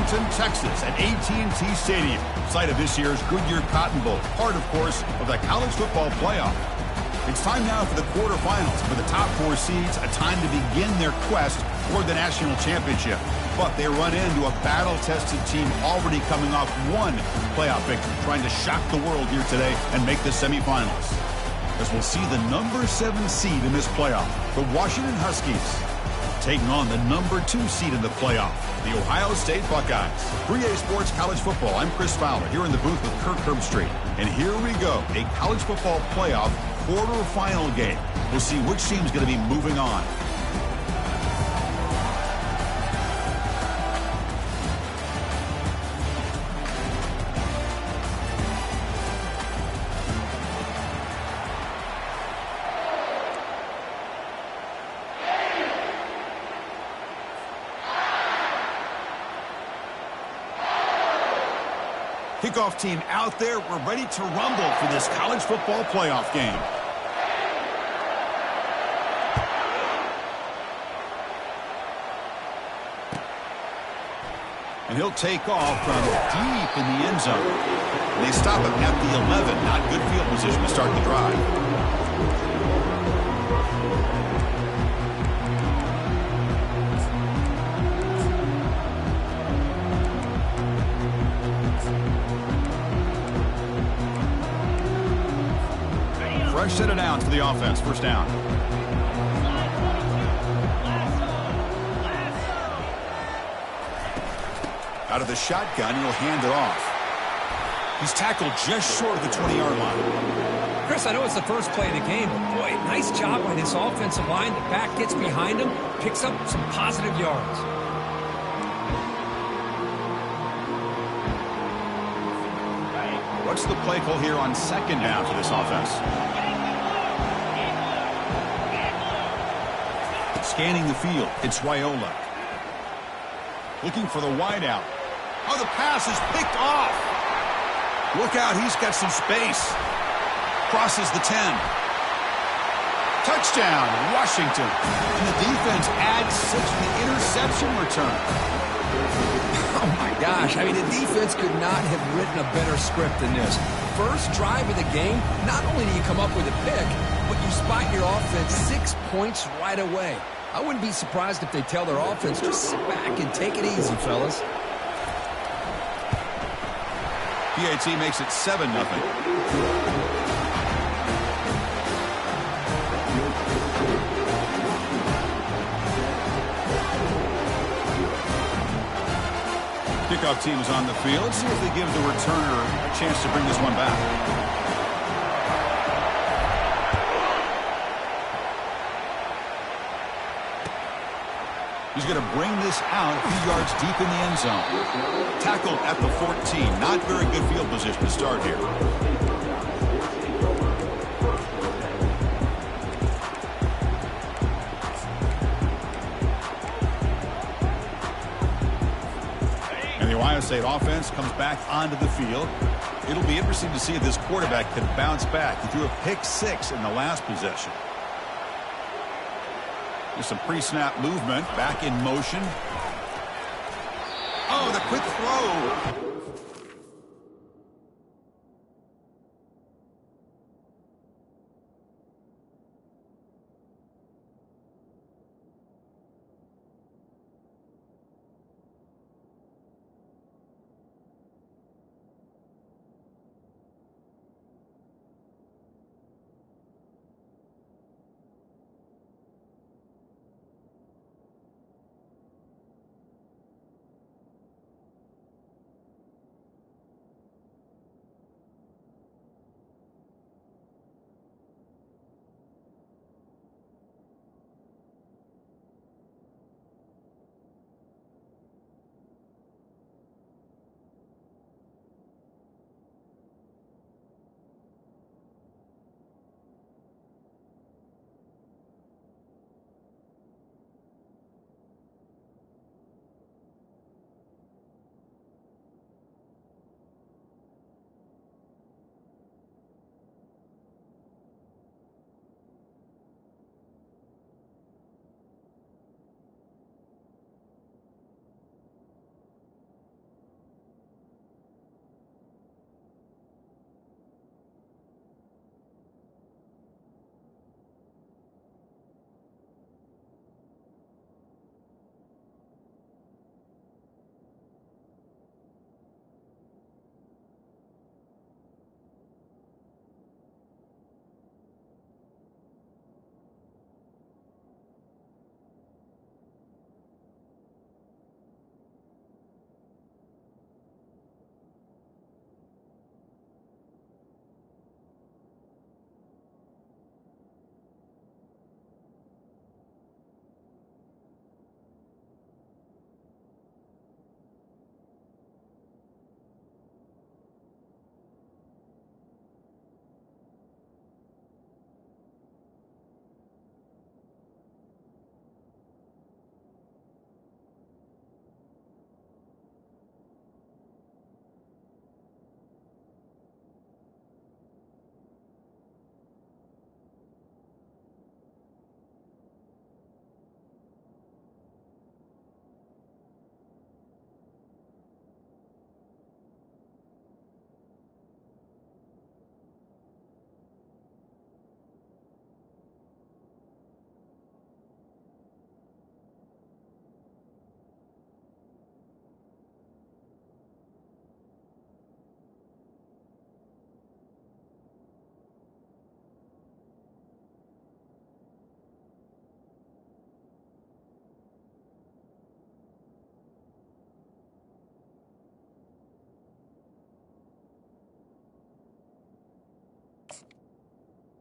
Arlington, Texas at AT&T Stadium, site of this year's Goodyear Cotton Bowl, part, of course, of the college football playoff. It's time now for the quarterfinals. For the top 4 seeds, a time to begin their quest toward the national championship. But they run into a battle-tested team already coming off one playoff victory, trying to shock the world here today and make the semifinals. As we'll see the number 7 seed in this playoff, the Washington Huskies, taking on the number 2 seed in the playoff, the Ohio State Buckeyes. 3A Sports College Football. I'm Chris Fowler here in the booth with Kirk Herbstreit. And here we go, a college football playoff quarterfinal game. We'll see which team's going to be moving on. Kickoff team out there. We're ready to rumble for this college football playoff game. And he'll take off from deep in the end zone. They stop him at the 11. Not good field position to start the drive. Fresh set of downs for the offense. First down. Out of the shotgun, he'll hand it off. He's tackled just short of the 20-yard line. Chris, I know it's the first play of the game, but boy, nice job by this offensive line. The back gets behind him, picks up some positive yards. What's the play call here on second down for this offense? Scanning the field, it's Raiola. Looking for the wideout. Oh, the pass is picked off. Look out, he's got some space. Crosses the 10. Touchdown, Washington. And the defense adds 6 to the interception return. Oh, my gosh. I mean, the defense could not have written a better script than this. First drive of the game, not only do you come up with a pick, but you spot your offense 6 points right away. I wouldn't be surprised if they tell their offense, just sit back and take it easy, fellas. PAT makes it 7-0. Kickoff team is on the field. Let's see if they give the returner a chance to bring this one back. He's going to bring this out a few yards deep in the end zone. Tackled at the 14. Not very good field position to start here. And the Ohio State offense comes back onto the field. It'll be interesting to see if this quarterback can bounce back. He threw a pick-6 in the last possession. There's some pre-snap movement, back in motion. Oh, the quick throw.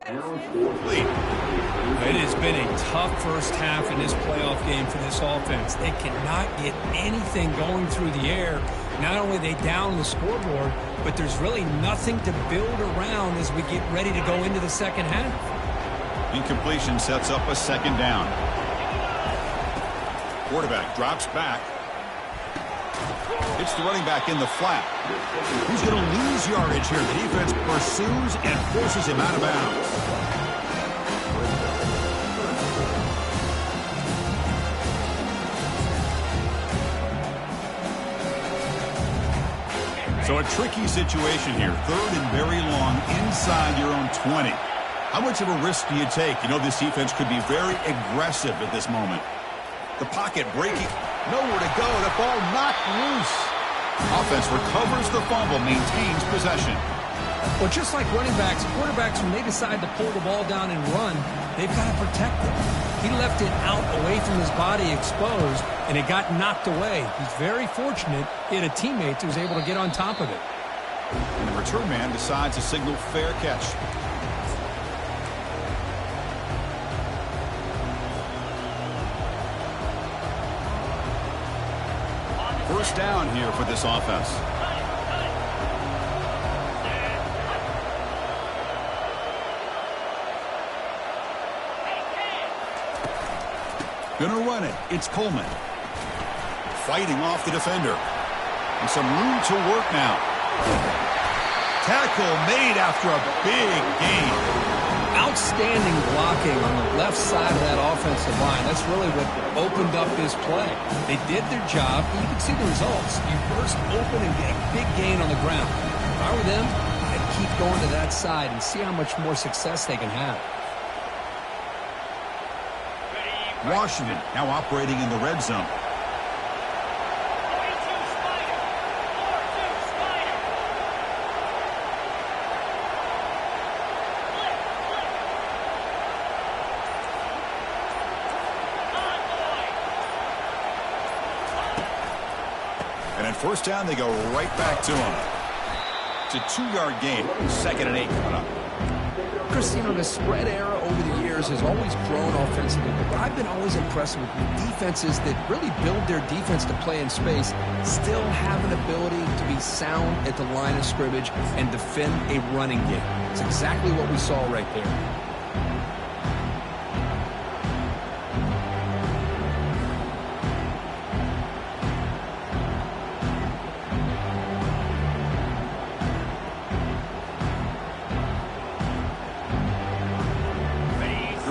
Lead. It has been a tough first half in this playoff game for this offense. They cannot get anything going through the air. Not only are they down the scoreboard, but there's really nothing to build around as we get ready to go into the second half. Incompletion sets up a second down. Quarterback drops back. It's the running back in the flat. Who's going to lose yardage here? The defense pursues and forces him out of bounds. So a tricky situation here. Third and very long inside your own 20. How much of a risk do you take? You know this defense could be very aggressive at this moment. The pocket breaking. Nowhere to go. The ball knocked loose. Offense recovers the fumble, maintains possession. Well, just like running backs, quarterbacks, when they decide to pull the ball down and run, they've got to protect it. He left it out away from his body exposed, and it got knocked away. He's very fortunate he had a teammate who was able to get on top of it. And the return man decides to signal fair catch. First down here for this offense. Gonna run it. It's Coleman. Fighting off the defender. And some room to work now. Tackle made after a big gain. Outstanding blocking on the left side of that offensive line. That's really what opened up this play. They did their job. You can see the results. You burst open and get a big gain on the ground. If I were them, I'd keep going to that side and see how much more success they can have. Washington now operating in the red zone. And at first down, they go right back to him. It's a 2-yard gain. 2nd and 8 coming up. Chris, the spread era over the years has always grown offensively, but I've been always impressed with defenses that really build their defense to play in space, still have an ability to be sound at the line of scrimmage and defend a running game. It's exactly what we saw right there.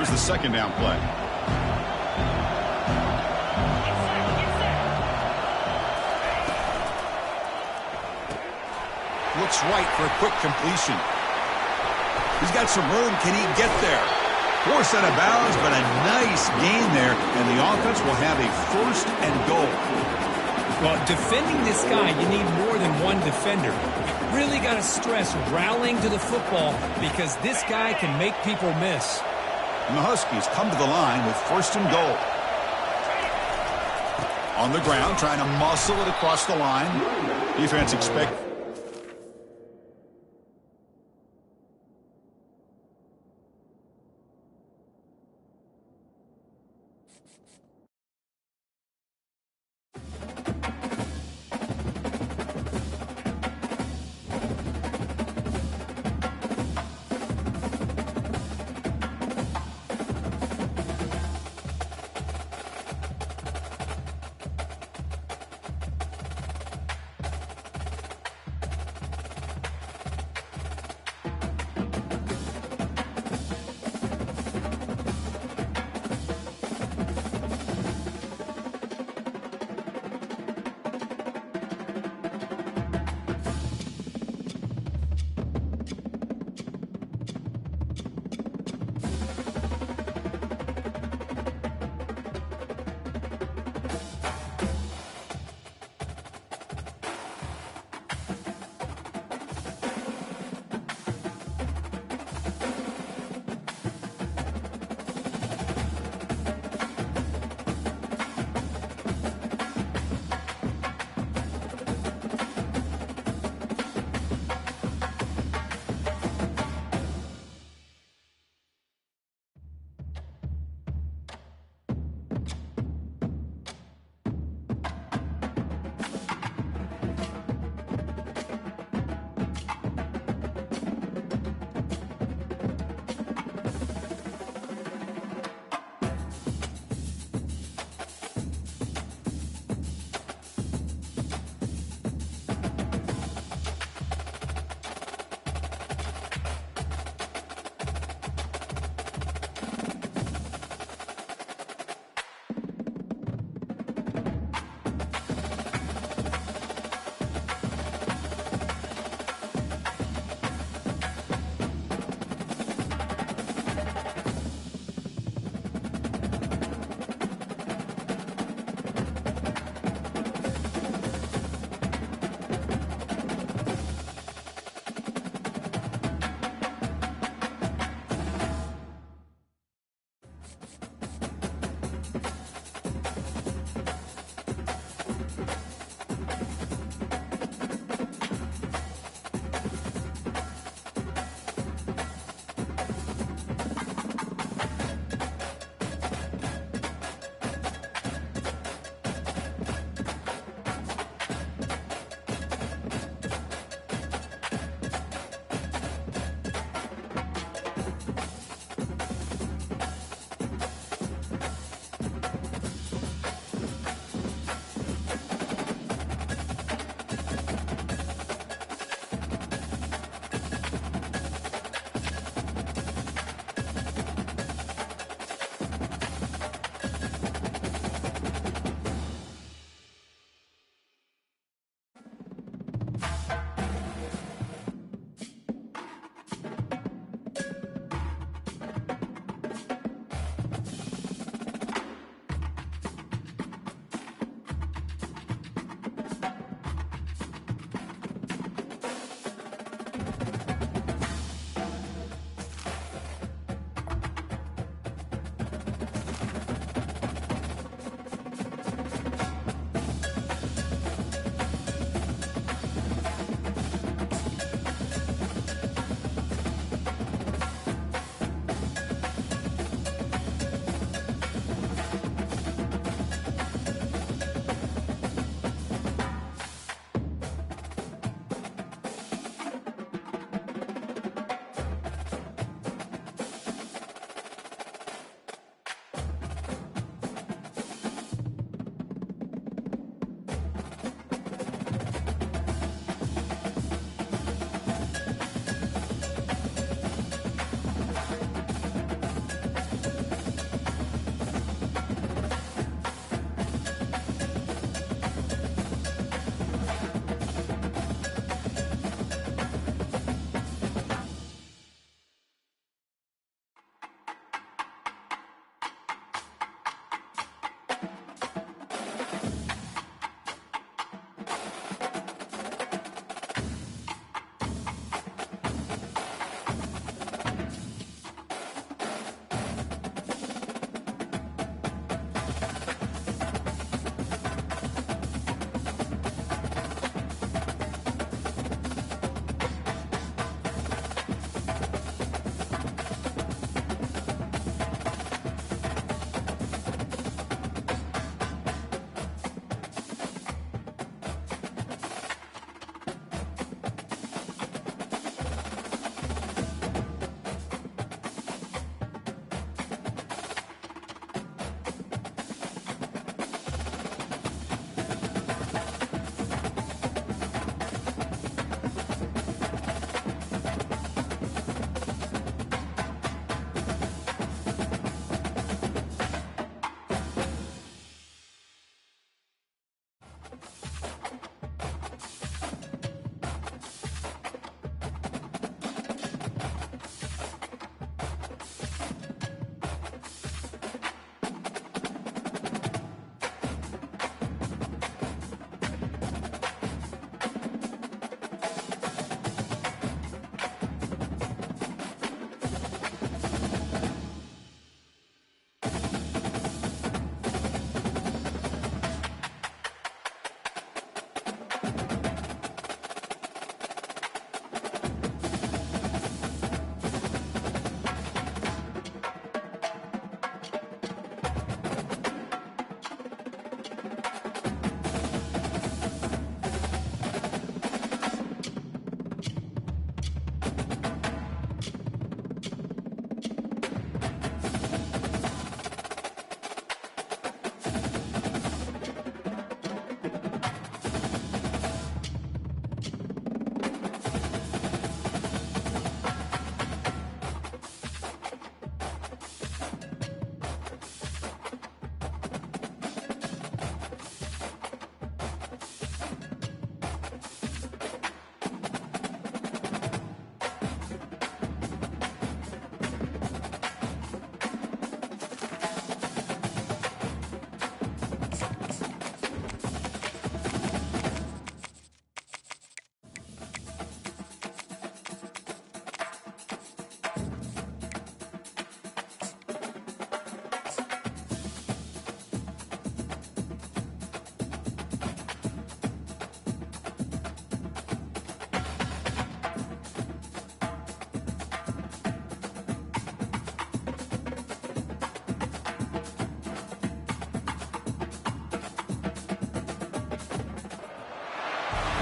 The second down play. Looks right for a quick completion. He's got some room. Can he get there? Forced out of bounds, but a nice gain there, and the offense will have a 1st and goal. Well, defending this guy, you need more than one defender. You really got to stress rallying to the football because this guy can make people miss. And the Huskies come to the line with 1st and goal. On the ground, trying to muscle it across the line. Defense expect.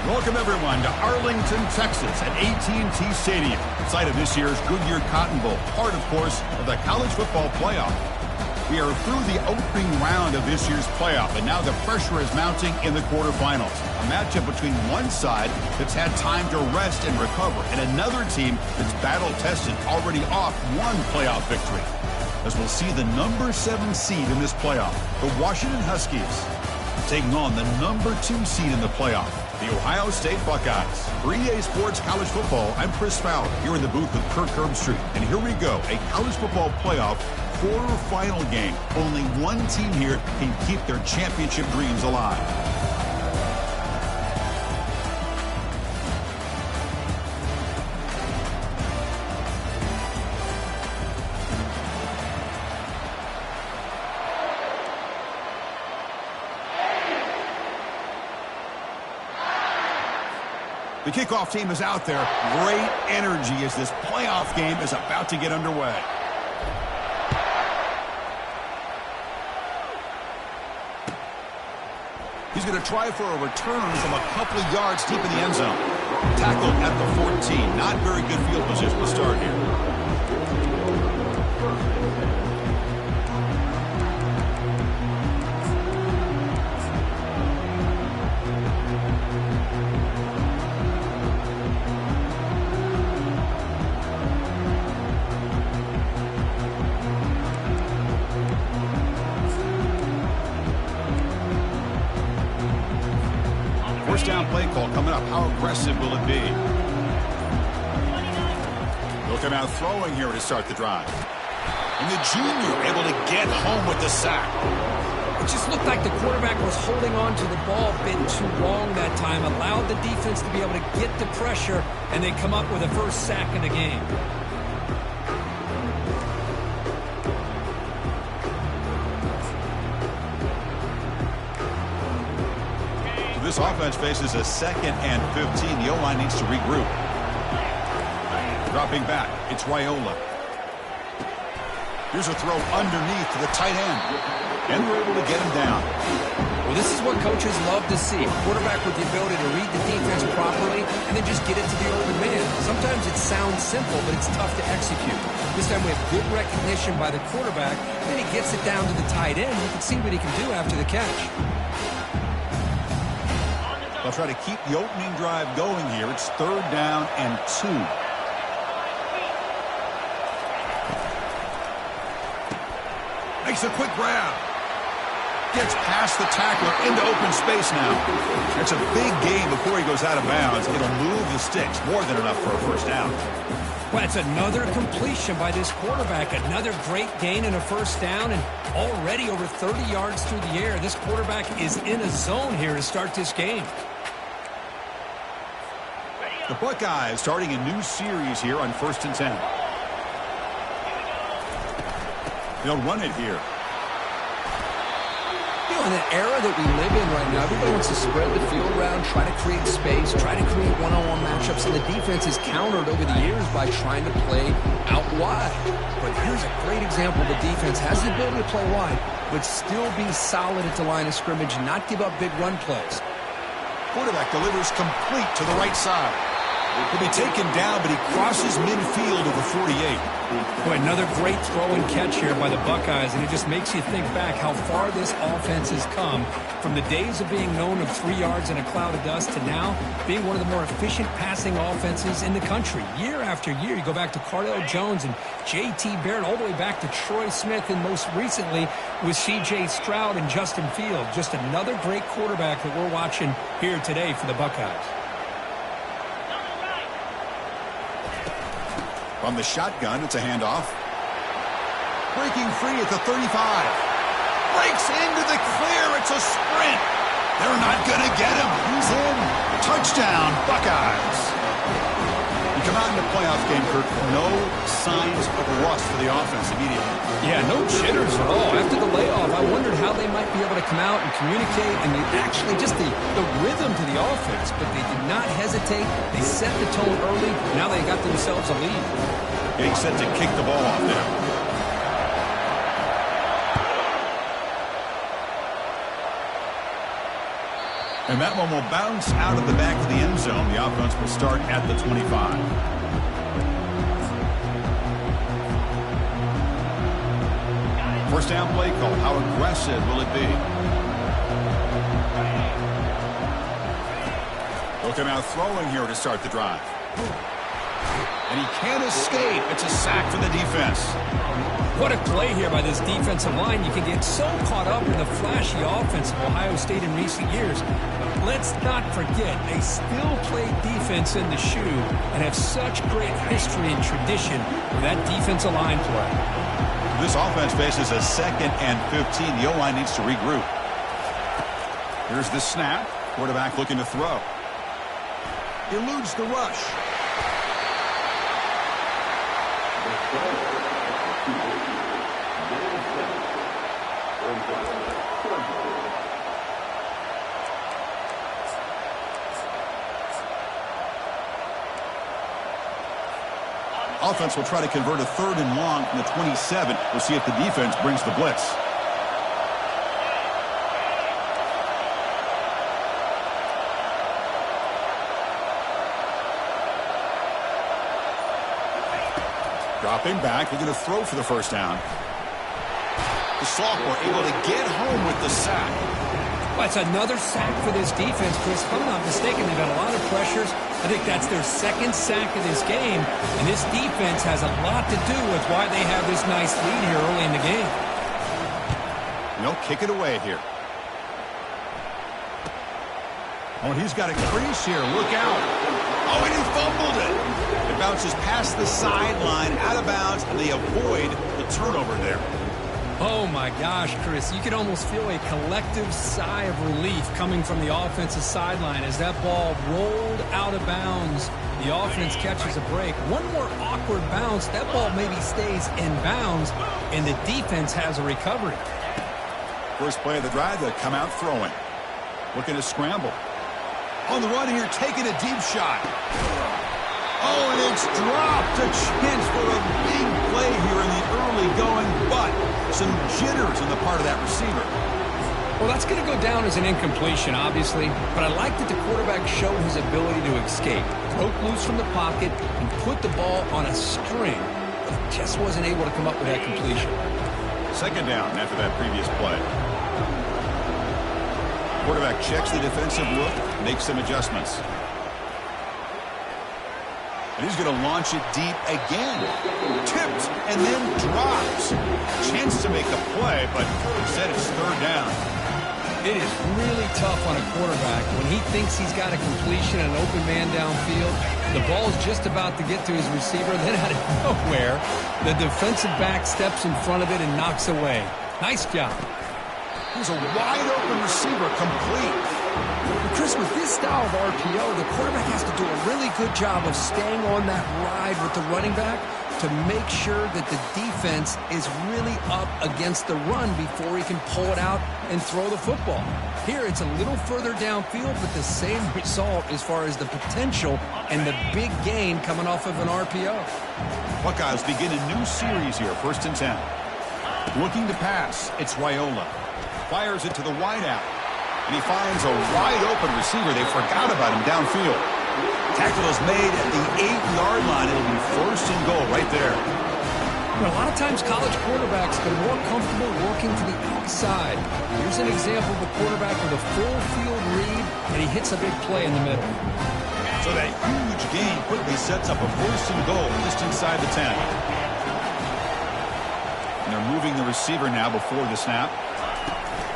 Welcome, everyone, to Arlington, Texas at AT&T Stadium, site of this year's Goodyear Cotton Bowl, part, of course, of the college football playoff. We are through the opening round of this year's playoff, and now the pressure is mounting in the quarterfinals. A matchup between one side that's had time to rest and recover, and another team that's battle-tested, already off one playoff victory. As we'll see the number 7 seed in this playoff, the Washington Huskies, taking on the number 2 seed in the playoff, the Ohio State Buckeyes. For EA Sports College Football, I'm Chris Fowler, here in the booth with Kirk Herbstreit. And here we go, a college football playoff quarterfinal game. Only one team here can keep their championship dreams alive. The kickoff team is out there. Great energy as this playoff game is about to get underway. He's going to try for a return from a couple of yards deep in the end zone. Tackled at the 14. Not very good field position to start here. First down play call coming up. How aggressive will it be? He'll come out throwing here to start the drive. And the junior able to get home with the sack. It just looked like the quarterback was holding on to the ball a bit too long that time, allowed the defense to be able to get the pressure, and they come up with a first sack in the game. This offense faces a 2nd and 15. The O-line needs to regroup. Dropping back, it's Raiola. Here's a throw underneath to the tight end. And they're able to get him down. Well, this is what coaches love to see. A quarterback with the ability to read the defense properly and then just get it to the open man. Sometimes it sounds simple, but it's tough to execute. This time we have good recognition by the quarterback, and then he gets it down to the tight end. You can see what he can do after the catch. They'll try to keep the opening drive going here. It's 3rd down and 2. Makes a quick grab. Gets past the tackler into open space now. It's a big gain before he goes out of bounds. It'll move the sticks. More than enough for a first down. Well, it's another completion by this quarterback. Another great gain and a first down, and already over 30 yards through the air. This quarterback is in a zone here to start this game. The Buckeyes starting a new series here on 1st and 10. They'll run it here. You know, in the era that we live in right now, everybody wants to spread the field around, try to create space, try to create one-on-one matchups, and the defense is countered over the years by trying to play out wide. But here's a great example. The defense has the ability to play wide, but still be solid at the line of scrimmage and not give up big run plays. Quarterback delivers complete to the right side. He'll be taken down, but he crosses midfield of the 48. Boy, another great throw and catch here by the Buckeyes, and it just makes you think back how far this offense has come from the days of being known of 3 yards in a cloud of dust to now being one of the more efficient passing offenses in the country. Year after year, you go back to Cardale Jones and J.T. Barrett, all the way back to Troy Smith, and most recently with C.J. Stroud and Justin Fields. Just another great quarterback that we're watching here today for the Buckeyes. From the shotgun, it's a handoff. Breaking free at the 35. Breaks into the clear. It's a sprint. They're not going to get him. He's in. Touchdown, Buckeyes. You come out in the playoff game, Kirk, no signs of rust for the offense immediately. Yeah, no jitters at all. After the layoff, I wondered how they might be able to come out and communicate and actually just the rhythm to the offense. But they did not hesitate. They set the tone early. Now they got themselves a lead. Getting set to kick the ball off there. And that one will bounce out of the back of the end zone. The offense will start at the 25. First down play call. How aggressive will it be? Looking out throwing here to start the drive. And he can't escape. It's a sack for the defense. What a play here by this defensive line. You can get so caught up in the flashy offense of Ohio State in recent years. But let's not forget, they still play defense in the shoe and have such great history and tradition with that defensive line play. This offense faces a 2nd and 15. The O-line needs to regroup. Here's the snap. Quarterback looking to throw. Eludes the rush. Offense will try to convert a 3rd and long from the 27. We'll see if the defense brings the blitz. Dropping back, looking to throw for the first down. The sophomore able to get home with the sack. Well, it's another sack for this defense, Chris. If I'm not mistaken, they've had a lot of pressures. I think that's their 2nd sack of this game, and this defense has a lot to do with why they have this nice lead here early in the game. And they'll kick it away here. Oh, and he's got a crease here. Look out. Oh, and he fumbled it. It bounces past the sideline, out of bounds, and they avoid the turnover there. Oh, my gosh, Chris. You could almost feel a collective sigh of relief coming from the offensive sideline as that ball rolled out of bounds. The offense catches a break. One more awkward bounce. That ball maybe stays in bounds, and the defense has a recovery. First play of the drive, they come out throwing. Looking to scramble. On the run here, taking a deep shot. Oh, and it's dropped. A chance for a big play here in the early going, but some jitters on the part of that receiver. Well, that's going to go down as an incompletion, obviously, but I like that the quarterback showed his ability to escape, broke loose from the pocket, and put the ball on a string, but he just wasn't able to come up with that completion. 2nd down after that previous play. Quarterback checks the defensive look, makes some adjustments. And he's going to launch it deep again. Tipped and then drops. Chance to make the play, but instead it's 3rd down. It is really tough on a quarterback when he thinks he's got a completion and an open man downfield. The ball's just about to get to his receiver, then out of nowhere, the defensive back steps in front of it and knocks away. Nice job. Here's a wide-open receiver, complete. Chris, with this style of RPO, the quarterback has to do a really good job of staying on that ride with the running back to make sure that the defense is really up against the run before he can pull it out and throw the football. Here, it's a little further downfield, but the same result as far as the potential and the big gain coming off of an RPO. Buckeyes begin a new series here, 1st and 10. Looking to pass, it's Raiola. Fires it to the wideout. And he finds a wide-open receiver. They forgot about him downfield. Tackle is made at the 8-yard line. It'll be 1st and goal right there. Well, a lot of times college quarterbacks are more comfortable working to the outside. Here's an example of a quarterback with a full field read, and he hits a big play in the middle. So that huge gain quickly sets up a 1st and goal just inside the 10. And they're moving the receiver now before the snap.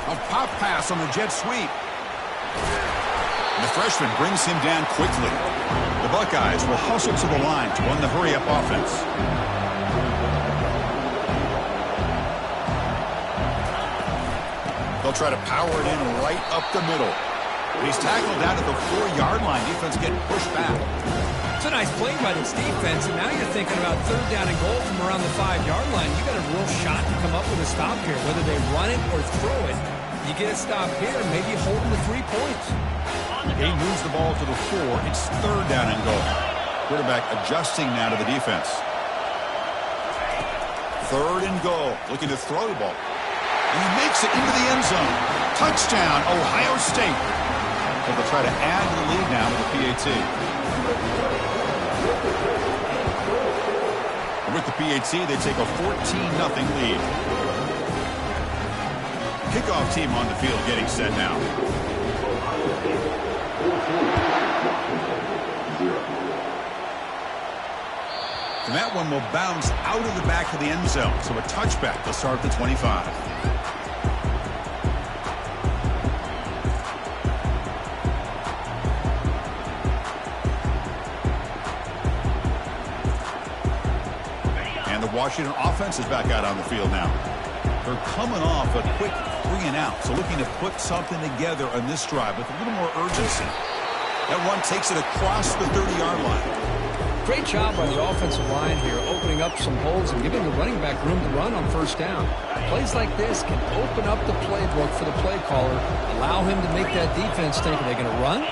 A pop pass on the jet sweep. And the freshman brings him down quickly. The Buckeyes will hustle to the line to run the hurry-up offense. They'll try to power it in right up the middle. He's tackled down at the 4-yard line. Defense getting pushed back. It's a nice play by this defense, and now you're thinking about 3rd down and goal from around the 5-yard line. You got a real shot to come up with a stop here, whether they run it or throw it. You get a stop here, maybe hold them to 3 points. He moves the ball to the 4. It's 3rd down and goal. Quarterback adjusting now to the defense. 3rd and goal. Looking to throw the ball. And he makes it into the end zone. Touchdown, Ohio State. but they'll try to add to the lead now with the PAT. And with the PAT, they take a 14-0 lead. Kickoff team on the field getting set now. And that one will bounce out of the back of the end zone. So a touchback to start the 25. And the Washington offense is back out on the field now. They're coming off a quick 3-and-out, so looking to put something together on this drive with a little more urgency. That one takes it across the 30-yard line. Great job by the offensive line here, opening up some holes and giving the running back room to run on first down. Plays like this can open up the playbook for the play caller, allow him to make that defense think, are they going to run?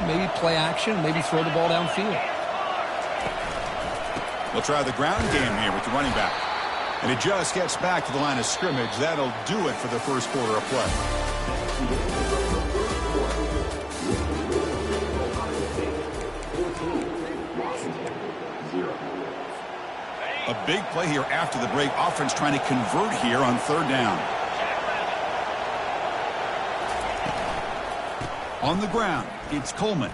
Maybe play action, maybe throw the ball downfield. They'll try the ground game here with the running back. And it just gets back to the line of scrimmage. That'll do it for the first quarter of play. A big play here after the break. Offense trying to convert here on third down. On the ground, it's Coleman.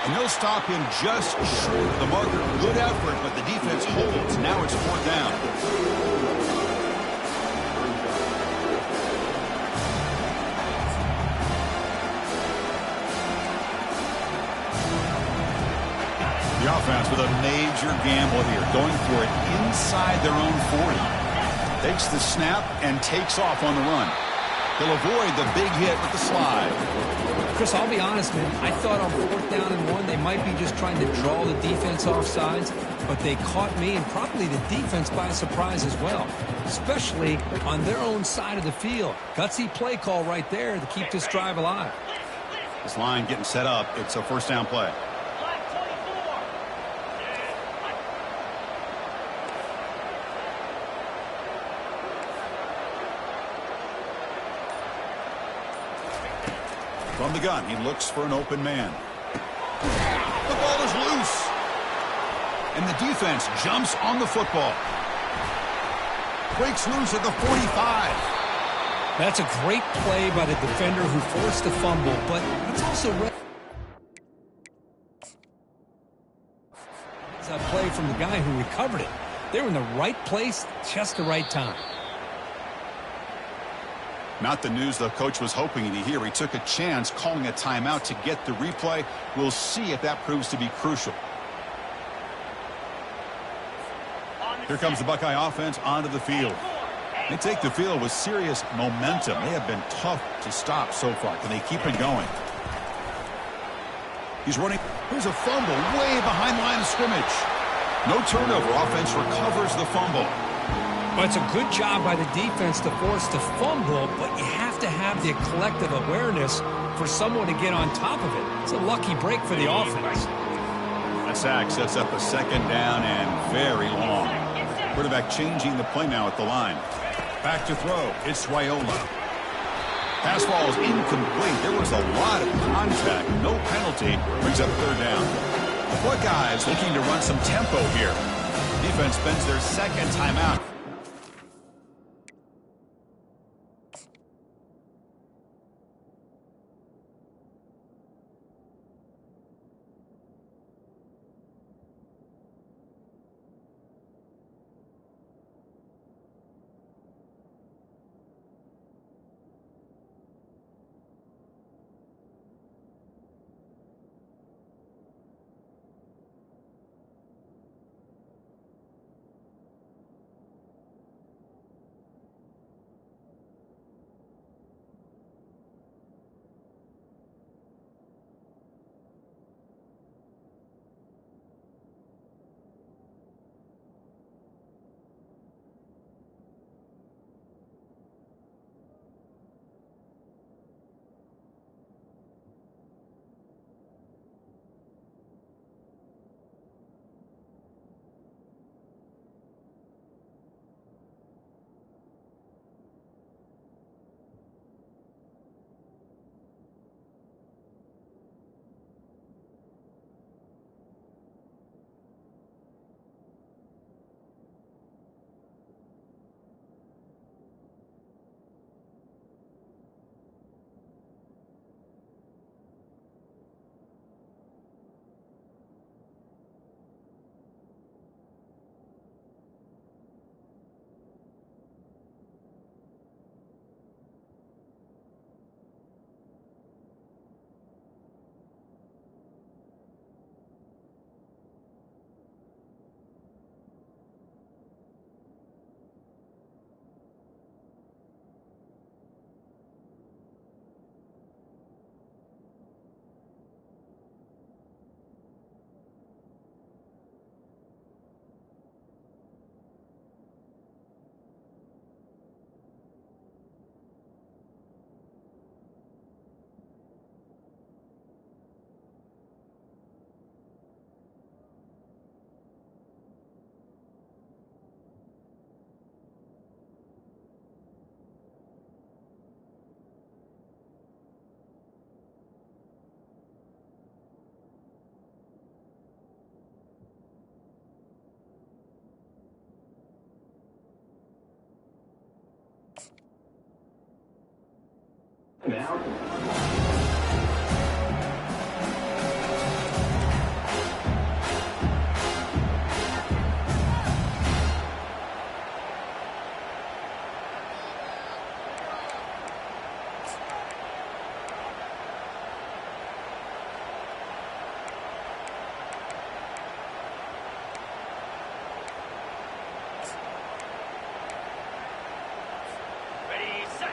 And they'll stop him just short of the marker. Good effort, but the defense holds. Now it's fourth down. The offense with a major gamble here, going for it inside their own 40. Takes the snap and takes off on the run. He'll avoid the big hit with the slide. Chris, I'll be honest, man. I thought on fourth down and one, they might be just trying to draw the defense off sides, but they caught me and probably the defense by surprise as well, especially on their own side of the field. Gutsy play call right there to keep this drive alive. This line getting set up. It's a first down play. From the gun, he looks for an open man. The ball is loose. And the defense jumps on the football. Breaks loose at the 45. That's a great play by the defender who forced the fumble, but it's also it's a play from the guy who recovered it. They were in the right place, just the right time. Not the news the coach was hoping to hear. He took a chance calling a timeout to get the replay. We'll see if that proves to be crucial. Here comes the Buckeye offense onto the field. They take the field with serious momentum. They have been tough to stop so far. Can they keep it going? He's running. Here's a fumble way behind the line of scrimmage. No turnover. Offense recovers the fumble. Well, it's a good job by the defense to force the fumble, but you have to have the collective awareness for someone to get on top of it. It's a lucky break for the offense. That sack sets up a second down and very long. Quarterback changing the play now at the line. Back to throw. It's Raiola. Pass ball is incomplete. There was a lot of contact. No penalty. Brings up third down. The Buckeyes looking to run some tempo here. Defense spends their second timeout.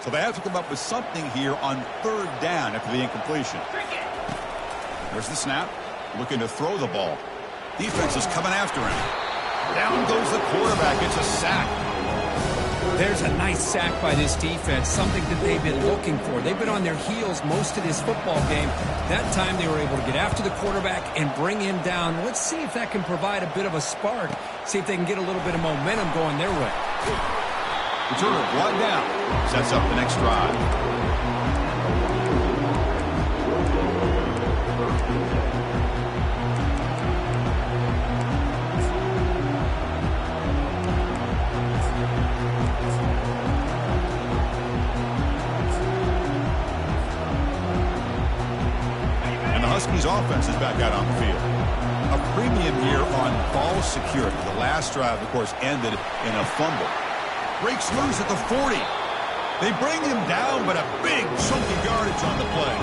So they have to come up with something here on third down after the incompletion. There's the snap. Looking to throw the ball. Defense is coming after him. Down goes the quarterback. It's a sack. There's a nice sack by this defense, something that they've been looking for. They've been on their heels most of this football game. That time they were able to get after the quarterback and bring him down. Let's see if that can provide a bit of a spark. See if they can get a little bit of momentum going their way. Returner brought down. Sets up the next drive. And the Huskies offense is back out on the field. A premium here on ball security. The last drive, of course, ended in a fumble. Breaks loose at the 40. They bring him down, but a big chunk of yardage on the play.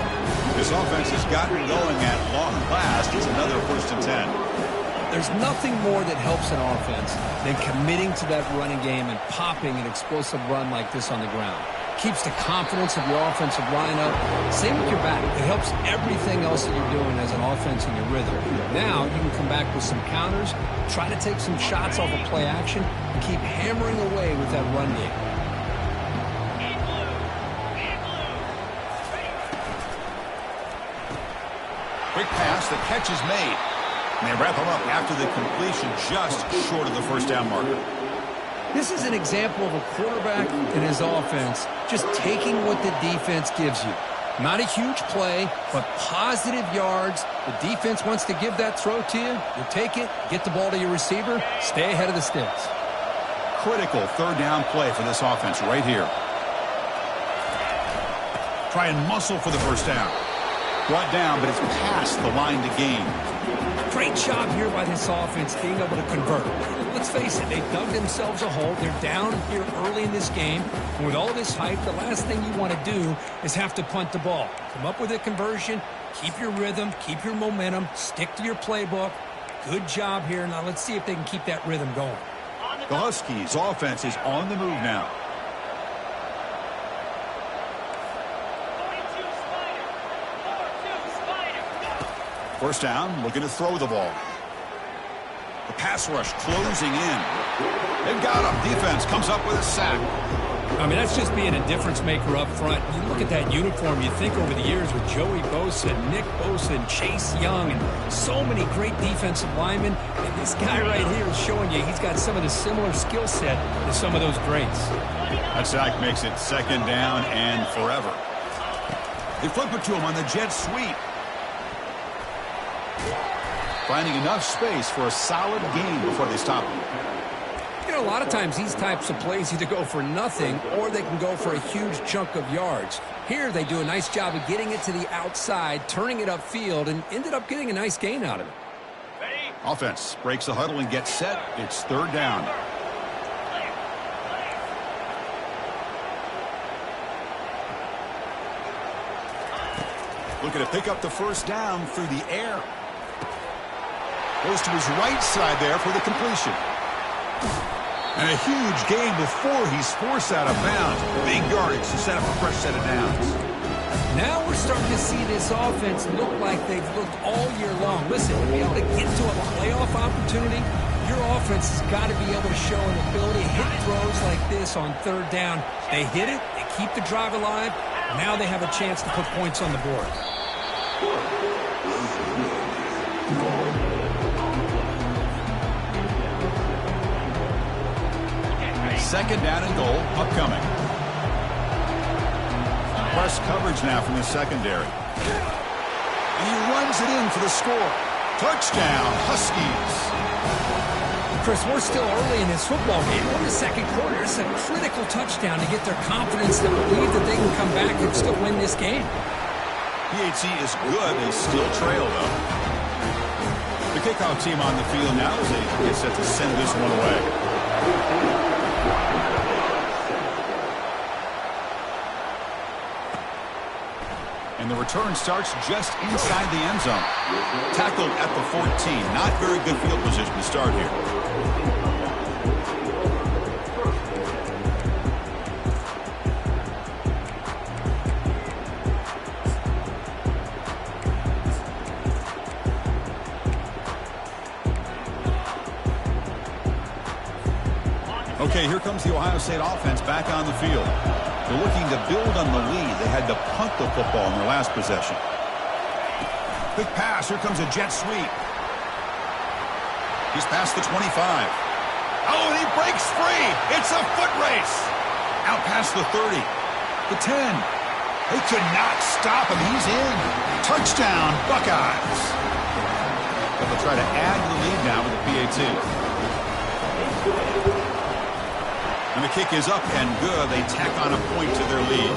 This offense has gotten going at long last. It's another 1st and 10. There's nothing more that helps an offense than committing to that running game and popping an explosive run like this on the ground. Keeps the confidence of your offensive lineup. Same with your back. It helps everything else that you're doing as an offense in your rhythm. Now you can come back with some counters, try to take some shots off of play action, and keep hammering away with that run game. Quick pass, the catch is made. And they wrap him up after the completion just short of the 1st down marker. This is an example of a quarterback and his offense just taking what the defense gives you. Not a huge play, but positive yards. The defense wants to give that throw to you. You take it, get the ball to your receiver, stay ahead of the sticks. Critical 3rd down play for this offense right here. Try and muscle for the 1st down. Brought down, but it's past the line to gain. Great job here by this offense being able to convert. Let's face it, they've dug themselves a hole. They're down here early in this game. And with all this hype, the last thing you want to do is have to punt the ball. Come up with a conversion, keep your rhythm, keep your momentum, stick to your playbook. Good job here. Now let's see if they can keep that rhythm going. The Huskies' offense is on the move now. First down, looking to throw the ball. The pass rush closing in. They've got him. Defense comes up with a sack. I mean, that's just being a difference maker up front. You look at that uniform, you think over the years with Joey Bosa, Nick Bosa, and Chase Young, and so many great defensive linemen. And this guy right here is showing you he's got some of the similar skill set to some of those greats. That sack makes it 2nd down and forever. They flip it to him on the jet sweep. Finding enough space for a solid gain before they stop him. You know, a lot of times these types of plays either go for nothing or they can go for a huge chunk of yards. Here they do a nice job of getting it to the outside, turning it upfield, and ended up getting a nice gain out of it. Offense breaks the huddle and gets set. It's 3rd down. Looking to pick up the 1st down through the air. Goes to his right side there for the completion. And a huge gain before he's forced out of bounds. Big yardage to set up a fresh set of downs. Now we're starting to see this offense look like they've looked all year long. Listen, to be able to get to a playoff opportunity, your offense has got to be able to show an ability to hit throws like this on 3rd down. They hit it, they keep the drive alive. Now they have a chance to put points on the board. 2nd down and goal upcoming. Press coverage now from the secondary. And he runs it in for the score. Touchdown, Huskies. Chris, we're still early in this football game. We're in the second quarter. It's a critical touchdown to get their confidence to believe that they can come back and still win this game. PAT is good. They still trail, though. The kickoff team on the field now as they get set to send this one away. And the return starts just inside the end zone. Tackled at the 14. Not very good field position to start here. Okay, here comes the Ohio State offense back on the field. They're looking to build on the lead. They had to punt the football in their last possession. Quick pass. Here comes a jet sweep. He's past the 25. Oh, and he breaks free. It's a foot race. Out past the 30. The 10. They could not stop him. He's in. Touchdown, Buckeyes. But they'll try to add to the lead now with the PAT. And the kick is up and good. They tack on a point to their lead.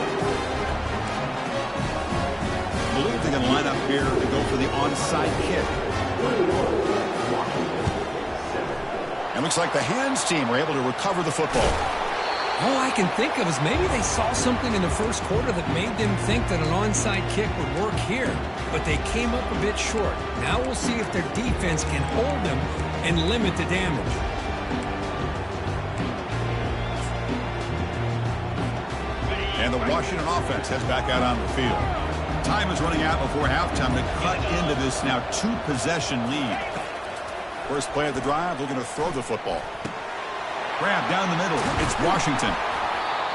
I believe they're going to line up here to go for the onside kick. And looks like the hands team were able to recover the football. All I can think of is maybe they saw something in the first quarter that made them think that an onside kick would work here. But they came up a bit short. Now we'll see if their defense can hold them and limit the damage. And the Washington offense heads back out on the field. Time is running out before halftime to cut into this now two-possession lead. First play of the drive, they're going to throw the football. Grab down the middle. It's Washington.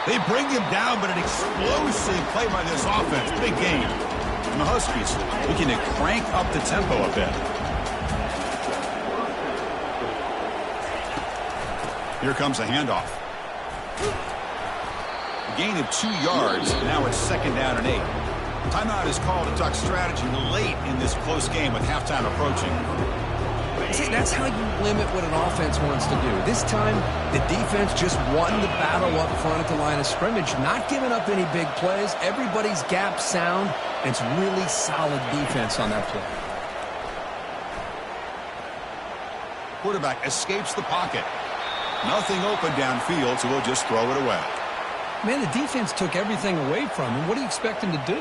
They bring him down, but an explosive play by this offense. Big game. And the Huskies looking to crank up the tempo a bit. Here comes a handoff. Gain of 2 yards. Now it's second down and 8. Timeout is called to talk strategy late in this close game with halftime approaching. See, that's how you limit what an offense wants to do. This time, the defense just won the battle up front at the line of scrimmage, not giving up any big plays. Everybody's gap sound. And it's really solid defense on that play. Quarterback escapes the pocket. Nothing open downfield, so we'll just throw it away. Man, the defense took everything away from him. What do you expect him to do?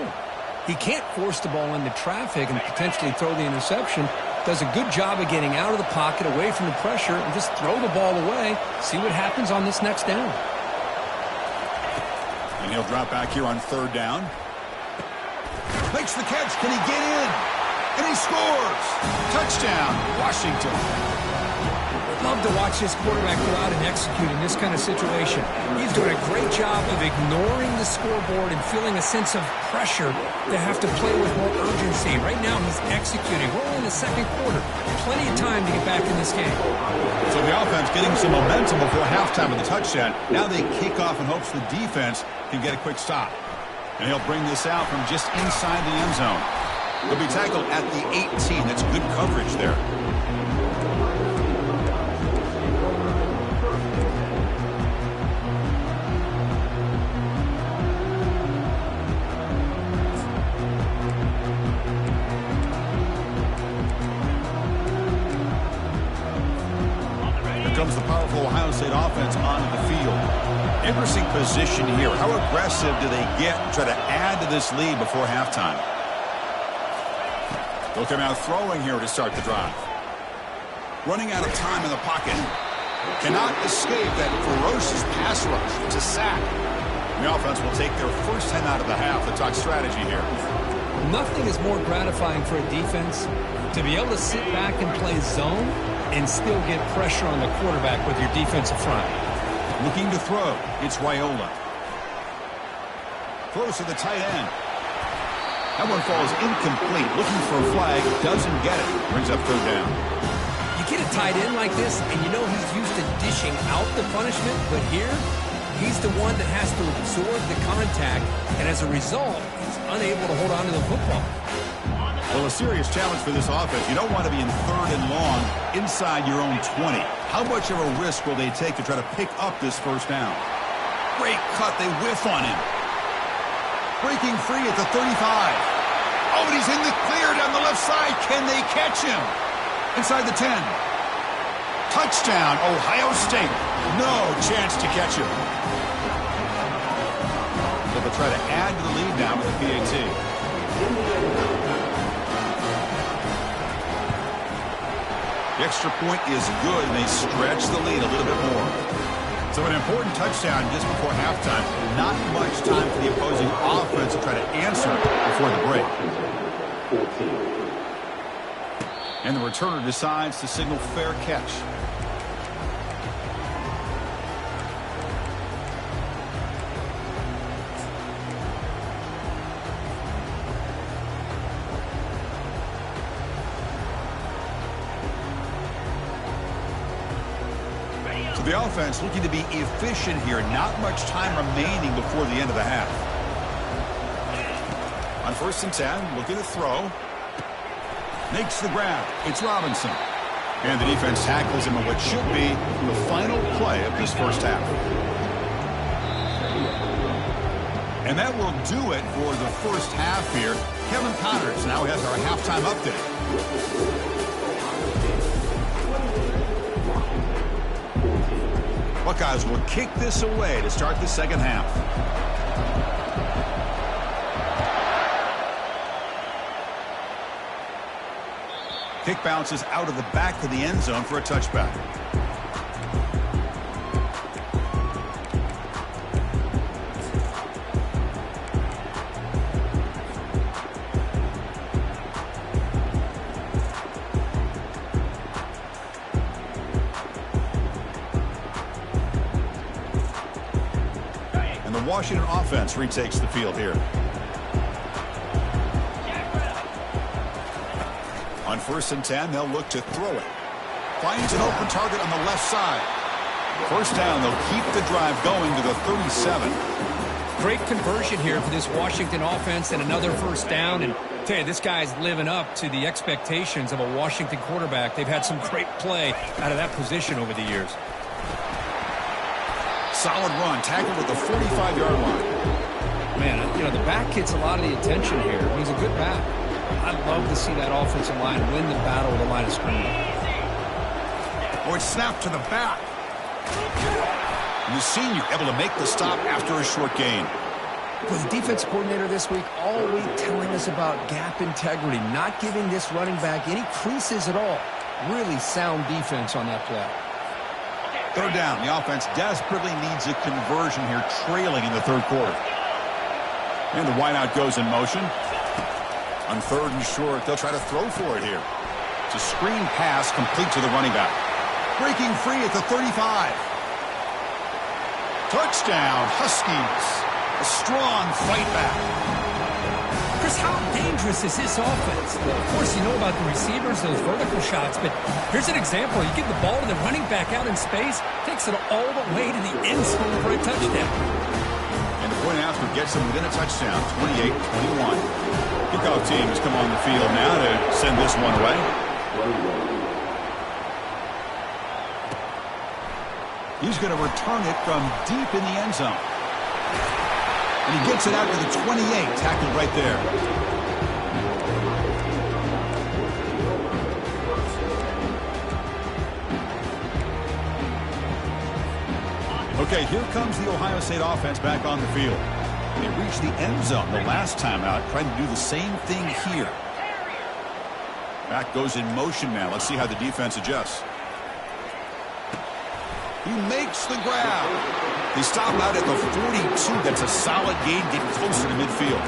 He can't force the ball into traffic and potentially throw the interception. Does a good job of getting out of the pocket, away from the pressure, and just throw the ball away. See what happens on this next down. And he'll drop back here on third down. Makes the catch. Can he get in? And he scores. Touchdown, Washington. Love to watch this quarterback go out and execute in this kind of situation. He's doing a great job of ignoring the scoreboard and feeling a sense of pressure to have to play with more urgency. Right now, he's executing. We're only in the second quarter. Plenty of time to get back in this game. So the offense getting some momentum before halftime with the touchdown. Now they kick off in hopes the defense can get a quick stop. And he'll bring this out from just inside the end zone. He'll be tackled at the 18. That's good coverage there. Comes the powerful Ohio State offense onto the field. Interesting position here. How aggressive do they get to try to add to this lead before halftime? They'll come out throwing here to start the drive. Running out of time in the pocket. Cannot escape that ferocious pass rush. It's a sack. The offense will take their first 10 out of the half to talk strategy here. Nothing is more gratifying for a defense to be able to sit back and play zone and still get pressure on the quarterback with your defensive front. Looking to throw. It's Raiola. Throws to the tight end. That one falls incomplete. Looking for a flag. Doesn't get it. Brings up third down. You get a tight end like this, and you know he's used to dishing out the punishment, but here, he's the one that has to absorb the contact, and as a result, he's unable to hold on to the football. Well, Well, a serious challenge for this offense. You don't want to be in 3rd and long inside your own 20. How much of a risk will they take to try to pick up this first down? Great cut. They whiff on him. Breaking free at the 35. Oh, and he's in the clear down the left side. Can they catch him? Inside the 10. Touchdown, Ohio State. No chance to catch him. So they'll try to add to the lead now with the PAT. The extra point is good, and they stretch the lead a little bit more. So an important touchdown just before halftime. Not much time for the opposing offense to try to answer before the break. 14. And the returner decides to signal fair catch. The offense looking to be efficient here. Not much time remaining before the end of the half. On 1st and 10, looking to throw. Makes the grab. It's Robinson. And the defense tackles him on what should be the final play of this first half. And that will do it for the first half here. Kevin Connors now has our halftime update. Buckeyes will kick this away to start the second half. Kick bounces out of the back of the end zone for a touchback. Washington offense retakes the field here. On 1st and 10, they'll look to throw it. Finds an open target on the left side. First down, they'll keep the drive going to the 37. Great conversion here for this Washington offense and another first down. And I tell you, this guy's living up to the expectations of a Washington quarterback. They've had some great play out of that position over the years. Solid run, tackled at the 45-yard line. Man, you know, the back gets a lot of the attention here. He's a good back. I'd love to see that offensive line win the battle with the line of scrimmage. Oh, it's snapped to the back. And the senior able to make the stop after a short gain. Well, the defense coordinator this week all week telling us about gap integrity, not giving this running back any creases at all. Really sound defense on that play. 3rd down. The offense desperately needs a conversion here, trailing in the 3rd quarter. And the wideout goes in motion. On 3rd and short, they'll try to throw for it here. It's a screen pass complete to the running back. Breaking free at the 35. Touchdown, Huskies. A strong fight back. Chris, how dangerous is this offense? Of course, you know about the receivers, those vertical shots, but here's an example. You give the ball to the running back out in space, takes it all the way to the end zone for a touchdown. And the point after gets them within a touchdown, 28-21. Kickoff team has come on the field now to send this one away. He's going to return it from deep in the end zone. And he gets it out to the 28, tackled right there. Okay, here comes the Ohio State offense back on the field. They reached the end zone the last time out, trying to do the same thing here. Back goes in motion now. Let's see how the defense adjusts. He makes the grab. They stop out at the 42. That's a solid gain, getting closer to midfield.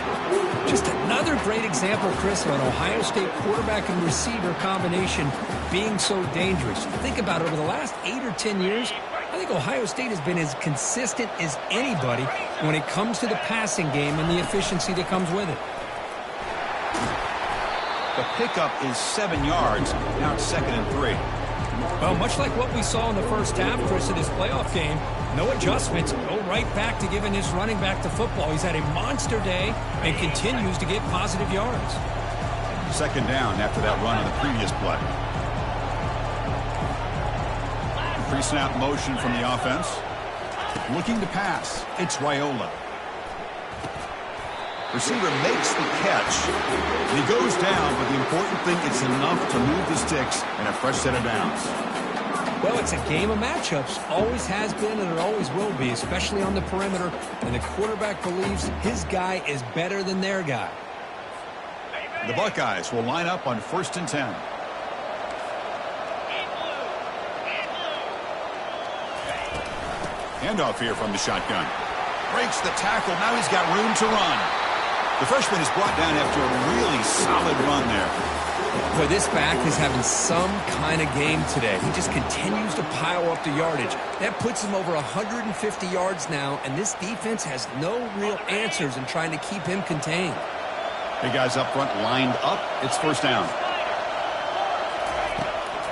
Just another great example, Chris, of an Ohio State quarterback and receiver combination being so dangerous. Think about it. Over the last 8 or 10 years, I think Ohio State has been as consistent as anybody when it comes to the passing game and the efficiency that comes with it. The pickup is 7 yards. Now it's 2nd and 3. Well, much like what we saw in the first half, Chris, in this playoff game, no adjustments, go right back to giving his running back the football. He's had a monster day and continues to get positive yards. second down after that run on the previous play. Pre-snap motion from the offense. Looking to pass. It's Raiola. Receiver makes the catch. And he goes down, but the important thing, it's enough to move the sticks and a fresh set of downs. Well, it's a game of matchups. Always has been, and it always will be, especially on the perimeter. And the quarterback believes his guy is better than their guy. The Buckeyes will line up on 1st and 10. Handoff here from the shotgun. Breaks the tackle. Now he's got room to run. The freshman is brought down after a really solid run there. Boy, this back is having some kind of game today. He just continues to pile up the yardage. That puts him over 150 yards now, and this defense has no real answers in trying to keep him contained. Hey, guys up front lined up. It's 1st down.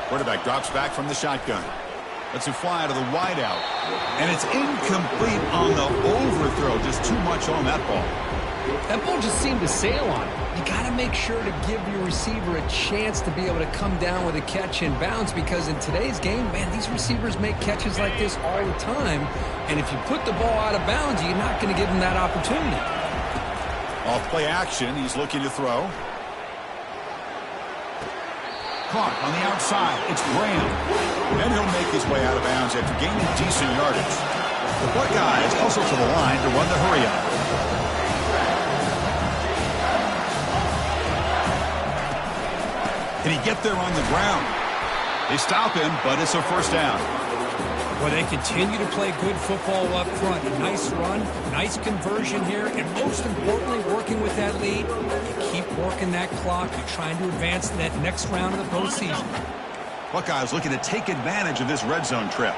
Quarterback drops back from the shotgun. Lets it fly to the wideout. And it's incomplete on the overthrow. Just too much on that ball. That ball just seemed to sail on it. You got to make sure to give your receiver a chance to be able to come down with a catch in bounds, because in today's game, man, these receivers make catches like this all the time. And if you put the ball out of bounds, you're not going to give them that opportunity. Off play action, he's looking to throw. Caught on the outside. It's Graham. And he'll make his way out of bounds after gaining decent yardage. The Buckeyes hustle to the line to run the hurry-up. Can he get there on the ground? They stop him, but it's a 1st down. Well, they continue to play good football up front. Nice run, nice conversion here, and most importantly, working with that lead. You keep working that clock. You're trying to advance to that next round of the postseason. Buckeyes looking to take advantage of this red zone trip.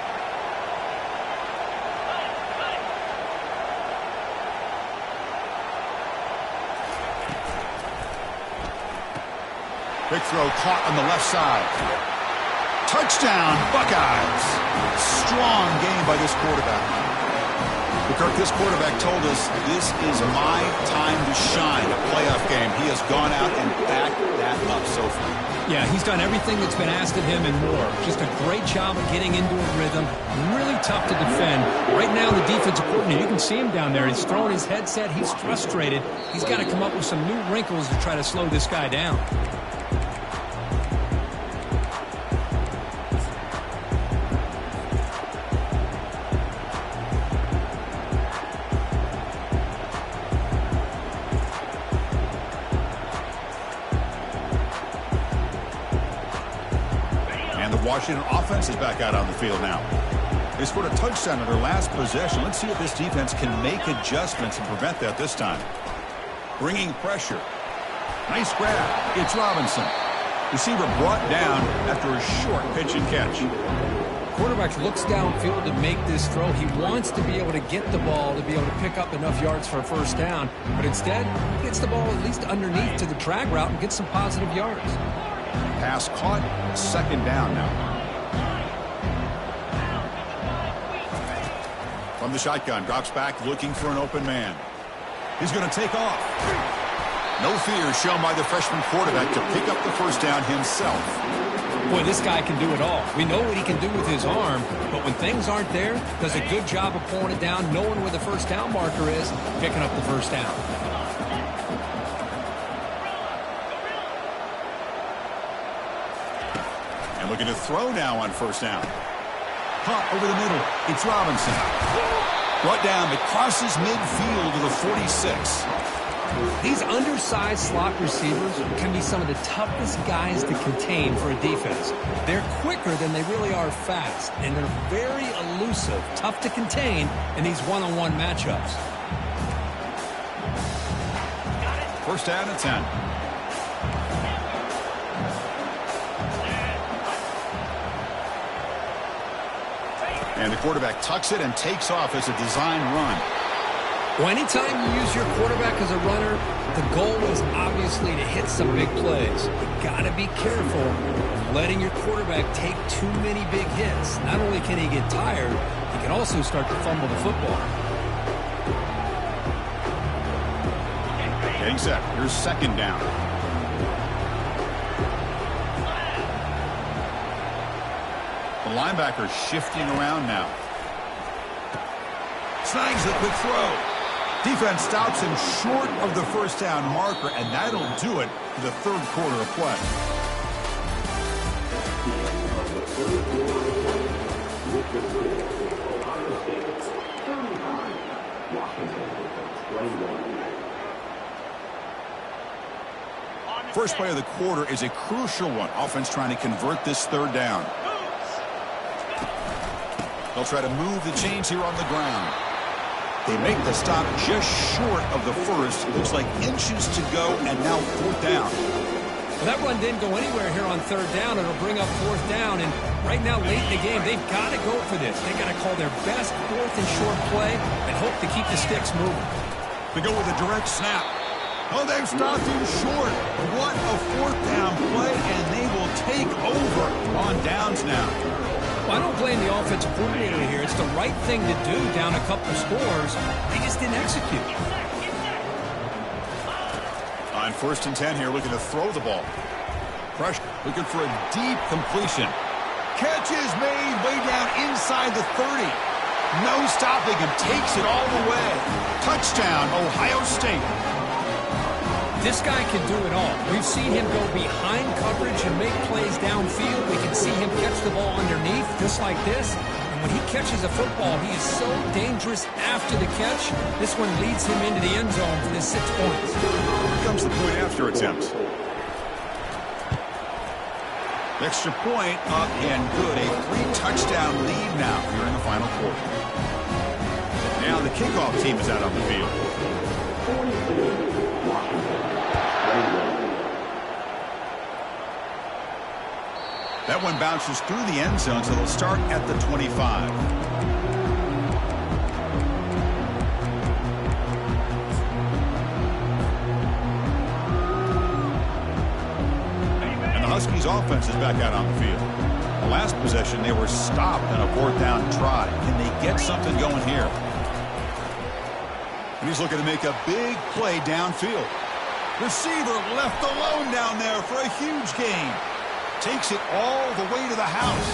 Quick throw caught on the left side. Touchdown, Buckeyes. Strong game by this quarterback. But Kirk, this quarterback told us this is my time to shine, a playoff game. He has gone out and backed that up so far. Yeah, he's done everything that's been asked of him and more. Just a great job of getting into a rhythm. Really tough to defend. Right now, the defensive coordinator, you can see him down there. He's throwing his headset. He's frustrated. He's got to come up with some new wrinkles to try to slow this guy down. Washington offense is back out on the field now. They scored a touchdown in their last possession. Let's see if this defense can make adjustments and prevent that this time. Bringing pressure. Nice grab. It's Robinson. Receiver brought down after a short pitch and catch. Quarterback looks downfield to make this throw. He wants to be able to get the ball to be able to pick up enough yards for a 1st down, but instead he gets the ball at least underneath to the drag route and gets some positive yards. Pass caught, 2nd down now. From the shotgun, drops back looking for an open man. He's going to take off. No fear shown by the freshman quarterback to pick up the 1st down himself. Boy, this guy can do it all. We know what he can do with his arm, but when things aren't there, does a good job of pulling it down, knowing where the 1st down marker is, picking up the 1st down. Looking to throw now on 1st down. Caught over the middle. It's Robinson. Brought down, but crosses midfield to the 46. These undersized slot receivers can be some of the toughest guys to contain for a defense. They're quicker than they really are fast, and they're very elusive, tough to contain in these one-on-one matchups. 1st down and 10. And the quarterback tucks it and takes off as a design run. Well, anytime you use your quarterback as a runner, the goal is obviously to hit some big plays. You got to be careful of letting your quarterback take too many big hits. Not only can he get tired, he can also start to fumble the football. Getting set. Here's 2nd down. linebacker shifting around now. Snags a quick throw. Defense stops him short of the first down marker, and that'll do it for the third quarter of play. First play of the quarter is a crucial one. Offense trying to convert this third down. They'll try to move the chains here on the ground. They make the stop just short of the first. Looks like inches to go, and now fourth down. Well, that run didn't go anywhere here on third down. It'll bring up fourth down, and right now, late in the game, they've got to go for this. They've got to call their best fourth and short play and hope to keep the sticks moving. They go with a direct snap. Oh, they've stopped him short. What a fourth down play, and they will take over on downs now. Well, I don't blame the offensive coordinator here. It's the right thing to do down a couple scores. They just didn't execute. On 1st and 10 here, looking to throw the ball. Pressure, looking for a deep completion. Catch is made way down inside the 30. No stopping him. Takes it all the way. Touchdown, Ohio State. This guy can do it all. We've seen him go behind coverage and make plays downfield. We can see him catch the ball underneath, just like this. And when he catches a football, he is so dangerous after the catch. This one leads him into the end zone for the 6 points. Here comes the point after attempt. Extra point up and good. A 3-touchdown lead now here in the final quarter. Now the kickoff team is out on the field. That one bounces through the end zone, so they'll start at the 25. And the Huskies offense is back out on the field. The last possession, they were stopped on a fourth down try. Can they get something going here? And he's looking to make a big play downfield. Receiver left alone down there for a huge gain. Takes it all the way to the house.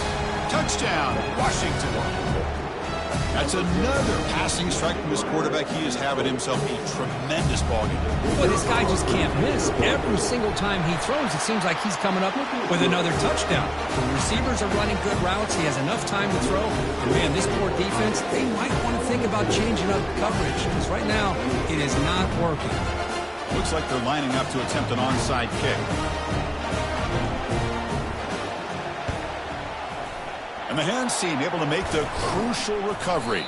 Touchdown, Washington. That's another passing strike from this quarterback. He is having himself a tremendous ballgame. Boy, this guy just can't miss. Every single time he throws, it seems like he's coming up with another touchdown. The receivers are running good routes. He has enough time to throw. And man, this poor defense, they might want to think about changing up coverage, because right now, it is not working. Looks like they're lining up to attempt an onside kick. And the hands team able to make the crucial recovery.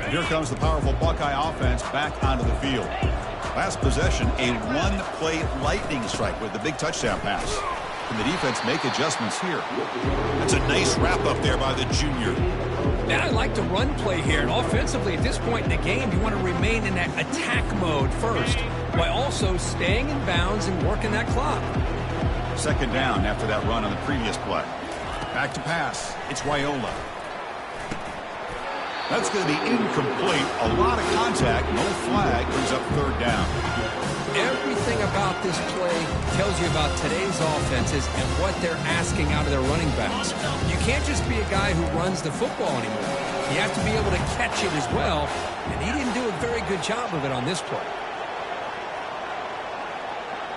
And here comes the powerful Buckeye offense back onto the field. Last possession, a one-play lightning strike with the big touchdown pass. Can the defense make adjustments here? That's a nice wrap-up there by the junior. And I like the run play here. And offensively, at this point in the game, you want to remain in that attack mode first, while also staying in bounds and working that clock. Second down after that run on the previous play. Back to pass. It's Raiola. That's going to be incomplete. A lot of contact. No flag. Brings up third down. Everything about this play tells you about today's offenses and what they're asking out of their running backs. You can't just be a guy who runs the football anymore. You have to be able to catch it as well, and he didn't do a very good job of it on this play.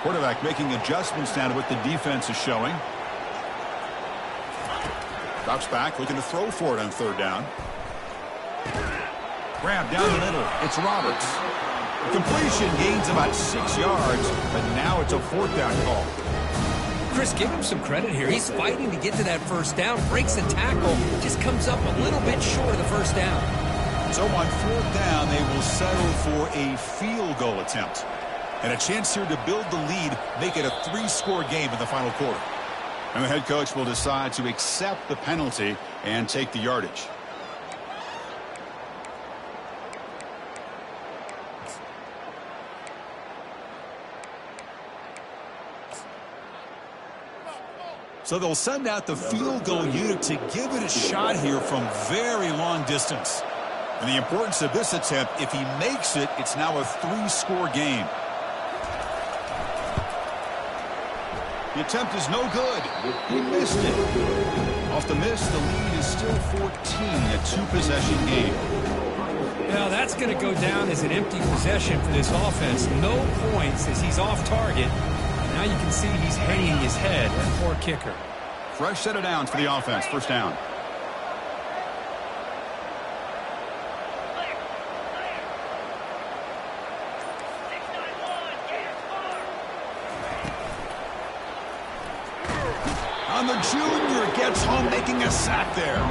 Quarterback making adjustments now to what the defense is showing. Drops back, looking to throw for it on third down. Grab down the middle. It's Roberts. Completion gains about 6 yards, but now it's a fourth down call. Chris, give him some credit here. He's fighting to get to that first down, breaks a tackle, just comes up a little bit short of the first down. So on fourth down, they will settle for a field goal attempt. And a chance here to build the lead, make it a 3-score game in the final quarter. And the head coach will decide to accept the penalty and take the yardage. So they'll send out the field goal unit to give it a shot here from very long distance. And the importance of this attempt, if he makes it, it's now a 3-score game. The attempt is no good. He missed it. Off the miss, the lead is still 14, a 2-possession game. Now that's going to go down as an empty possession for this offense. No points as he's off target. Now you can see he's hanging his head. Poor kicker. Fresh set of downs for the offense. First down. And the junior gets home, making a sack there.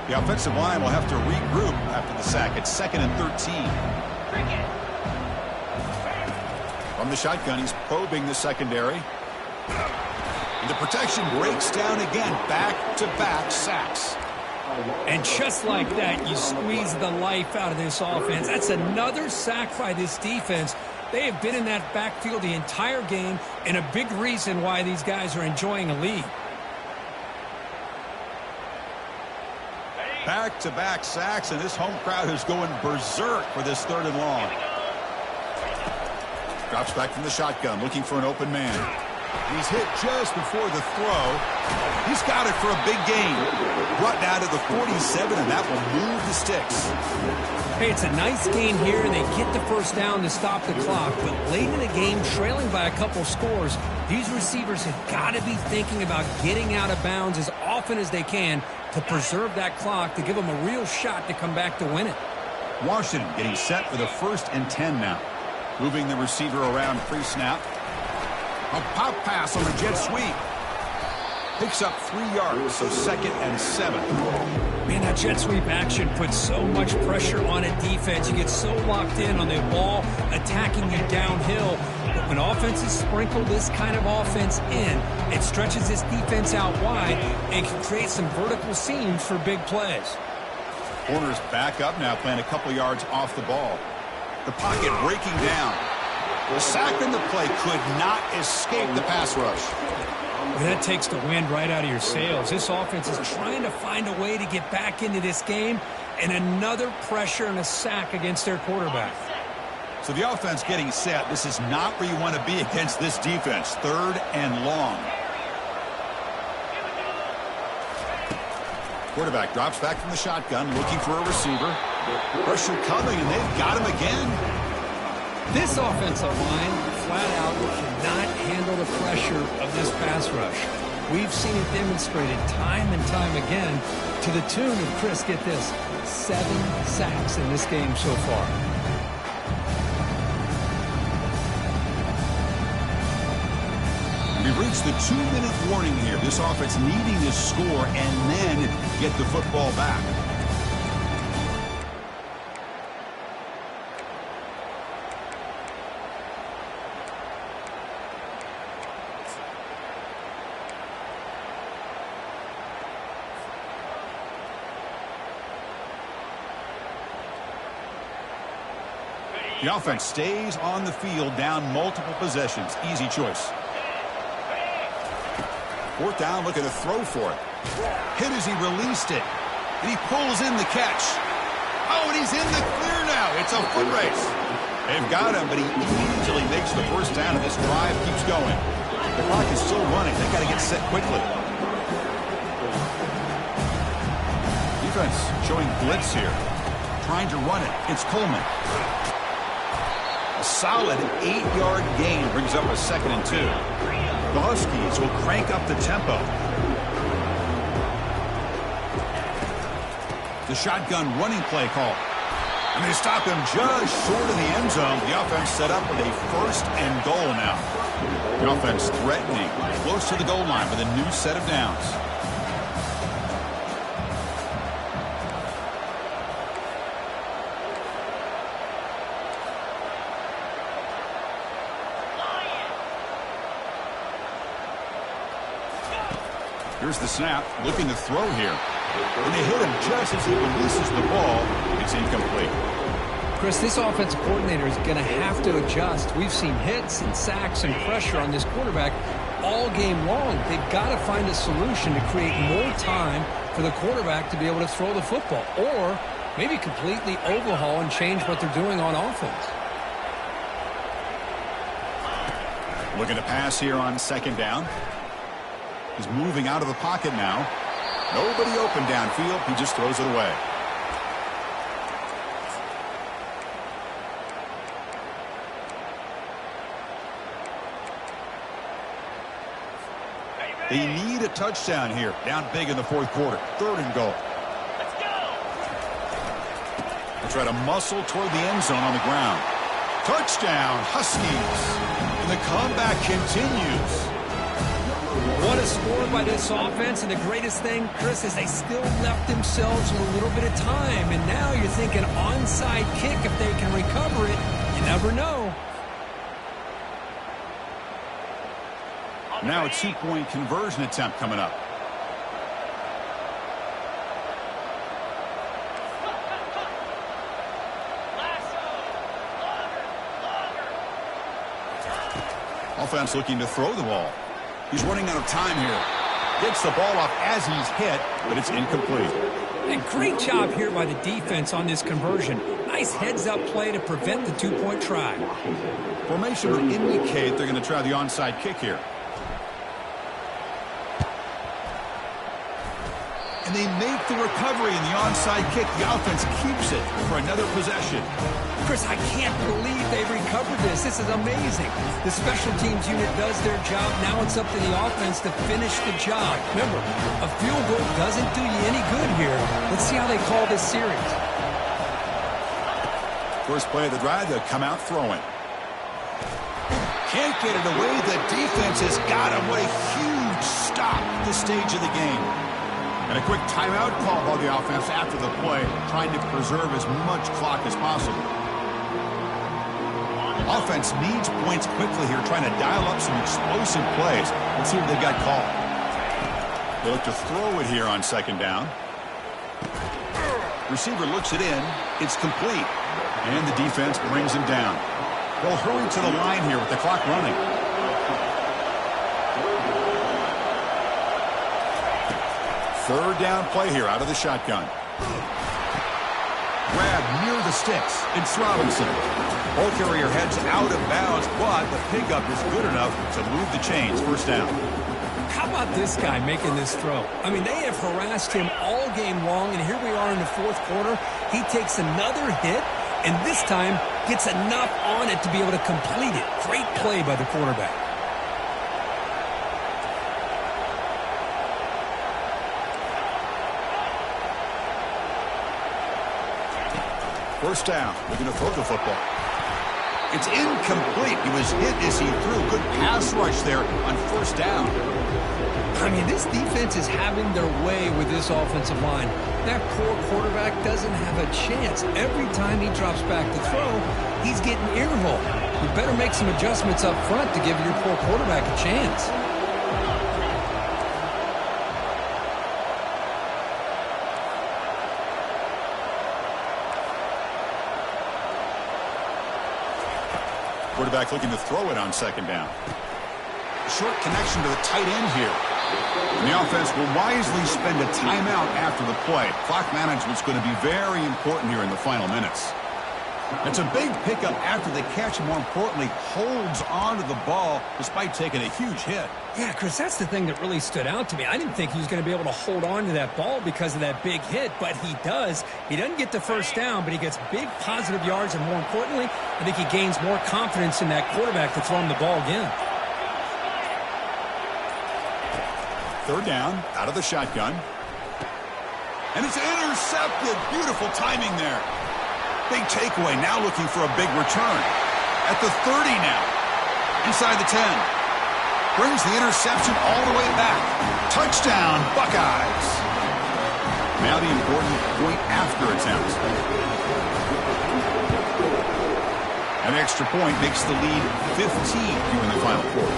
The offensive line will have to regroup after the sack. It's 2nd and 13. From the shotgun, he's probing the secondary. The protection breaks down again. Back-to-back sacks. And just like that, you squeeze the life out of this offense. That's another sack by this defense. They have been in that backfield the entire game, and a big reason why these guys are enjoying a lead. Back-to-back sacks, and this home crowd is going berserk for this 3rd and long. Drops back from the shotgun, looking for an open man. He's hit just before the throw. He's got it for a big gain. Brought down to the 47, and that will move the sticks. Hey, it's a nice gain here, and they get the first down to stop the clock. But late in the game, trailing by a couple scores, these receivers have got to be thinking about getting out of bounds as often as they can to preserve that clock, to give them a real shot to come back to win it. Washington getting set for the 1st and 10 now. Moving the receiver around pre-snap. A pop pass on the jet sweep. Picks up 3 yards, so 2nd and 7. Man, that jet sweep action puts so much pressure on a defense. You get so locked in on the ball attacking you downhill. But when offenses sprinkle this kind of offense in, it stretches this defense out wide and can create some vertical seams for big plays. Corners back up now, playing a couple yards off the ball. The pocket breaking down. The sack in the play could not escape the pass rush. Well, that takes the wind right out of your sails. This offense is trying to find a way to get back into this game, and another pressure and a sack against their quarterback. So the offense getting set. This is not where you want to be against this defense. 3rd and long. Quarterback drops back from the shotgun, looking for a receiver. Pressure coming, and they've got him again. This offensive line, flat out, cannot handle the pressure of this pass rush. We've seen it demonstrated time and time again to the tune of, Chris, get this, 7 sacks in this game so far. We've reached the 2-minute warning here. This offense needing to score and then get the football back. The offense stays on the field, down multiple possessions. Easy choice. 4th down, looking to throw for it. Hit as he released it. And he pulls in the catch. Oh, and he's in the clear now. It's a foot race. They've got him, but he easily makes the first down, and this drive keeps going. The clock is still running. They've got to get set quickly. Defense showing blitz here. Trying to run it. It's Coleman. A solid 8-yard gain brings up a 2nd and 2. The Huskies will crank up the tempo. The shotgun running play call. And they stop him just short of the end zone. The offense set up with a 1st and goal now. The offense threatening, close to the goal line with a new set of downs. Here's the snap, looking to throw here. And they hit him just as he releases the ball. It's incomplete. Chris, this offensive coordinator is going to have to adjust. We've seen hits and sacks and pressure on this quarterback all game long. They've got to find a solution to create more time for the quarterback to be able to throw the football, or maybe completely overhaul and change what they're doing on offense. Looking to pass here on second down. He's moving out of the pocket now. Nobody open downfield. He just throws it away. They need a touchdown here. Down big in the fourth quarter. 3rd and goal. Let's go. They try to muscle toward the end zone on the ground. Touchdown, Huskies. And the comeback continues. What a score by this offense, and the greatest thing, Chris, is they still left themselves with a little bit of time, and now you're thinking onside kick if they can recover it. You never know. Now a 2-point conversion attempt coming up. Offense looking to throw the ball. He's running out of time here. Gets the ball off as he's hit, but it's incomplete. And great job here by the defense on this conversion. Nice heads-up play to prevent the 2-point try. Formation would indicate they're going to try the onside kick here. And they make the recovery in the onside kick. The offense keeps it for another possession. Chris, I can't believe they've recovered this. This is amazing. The special teams unit does their job. Now it's up to the offense to finish the job. Remember, a field goal doesn't do you any good here. Let's see how they call this series. First play of the drive, they'll come out throwing. Can't get it away. The defense has got him. What a huge stop at this stage of the game. And a quick timeout call by the offense after the play, trying to preserve as much clock as possible. Offense needs points quickly here, trying to dial up some explosive plays. Let's see what they've got called. They look to throw it here on second down. Receiver looks it in. It's complete. And the defense brings him down. They'll hurry to the line here with the clock running. Third down play here out of the shotgun. Grab near the sticks. It's Robinson. Ball carrier heads out of bounds, but the pickup is good enough to move the chains. First down. How about this guy making this throw? I mean, they have harassed him all game long, and here we are in the fourth quarter. He takes another hit, and this time gets enough on it to be able to complete it. Great play by the quarterback. First down. Looking to throw the football. It's incomplete. He was hit as he threw. Good pass rush there on first down. I mean, this defense is having their way with this offensive line. That poor quarterback doesn't have a chance. Every time he drops back to throw, he's getting earful. You better make some adjustments up front to give your poor quarterback a chance. Quarterback looking to throw it on second down. Short connection to the tight end here. And the offense will wisely spend a timeout after the play. Clock management's going to be very important here in the final minutes. It's a big pickup after the catch, and more importantly, holds on to the ball despite taking a huge hit. Yeah, Chris, that's the thing that really stood out to me. I didn't think he was going to be able to hold on to that ball because of that big hit, but he does. He doesn't get the first down, but he gets big positive yards, and more importantly, I think he gains more confidence in that quarterback to throw him the ball again. Third down, out of the shotgun. And it's intercepted. Beautiful timing there. Big takeaway, now looking for a big return. At the 30 now. Inside the 10. Brings the interception all the way back. Touchdown, Buckeyes. Now the important point after attempt. An extra point makes the lead 15 here in the final quarter.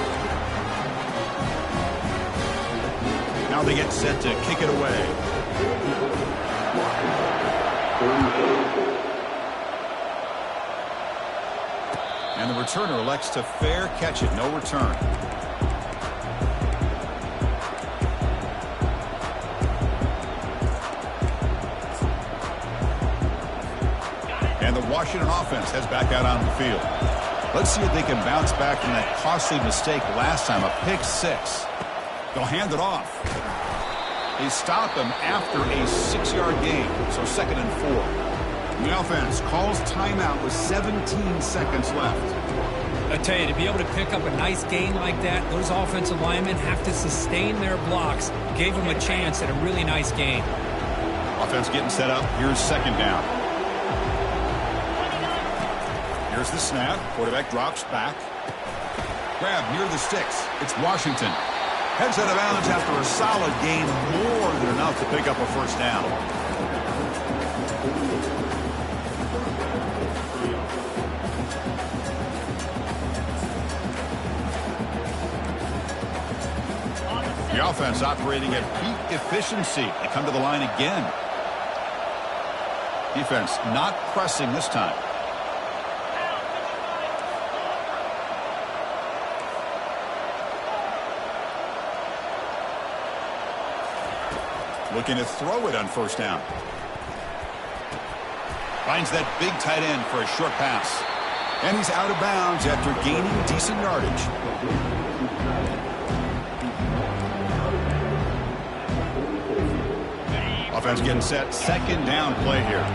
Now they get set to kick it away. And the returner elects to fair catch it. No return. And the Washington offense heads back out on the field. Let's see if they can bounce back from that costly mistake last time, a pick six. They'll hand it off. They stop him after a 6-yard gain, so 2nd and 4. The offense calls timeout with 17 seconds left. I tell you, to be able to pick up a nice gain like that, those offensive linemen have to sustain their blocks. Gave them a chance at a really nice gain. Offense getting set up. Here's 2nd down. Here's the snap. Quarterback drops back. Grab near the sticks. It's Washington. Heads out of bounds after a solid gain, more than enough to pick up a 1st down. The offense operating at peak efficiency. They come to the line again. Defense not pressing this time. Looking to throw it on 1st down. Finds that big tight end for a short pass. And he's out of bounds after gaining decent yardage. Offense getting set. 2nd down play here.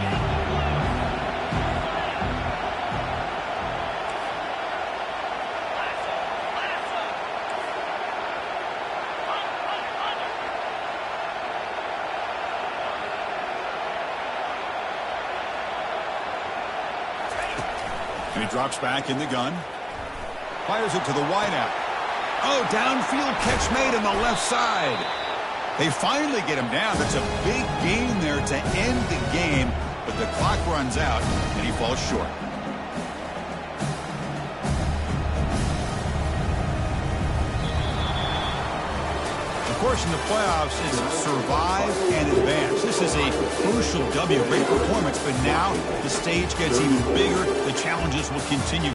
And he drops back in the gun. Fires it to the wideout. Oh, downfield catch made on the left side. They finally get him down. That's a big gain there to end the game. But the clock runs out, and he falls short. Of course, in the playoffs, it's survive and advance. This is a crucial W. Great performance, but now the stage gets even bigger. The challenges will continue.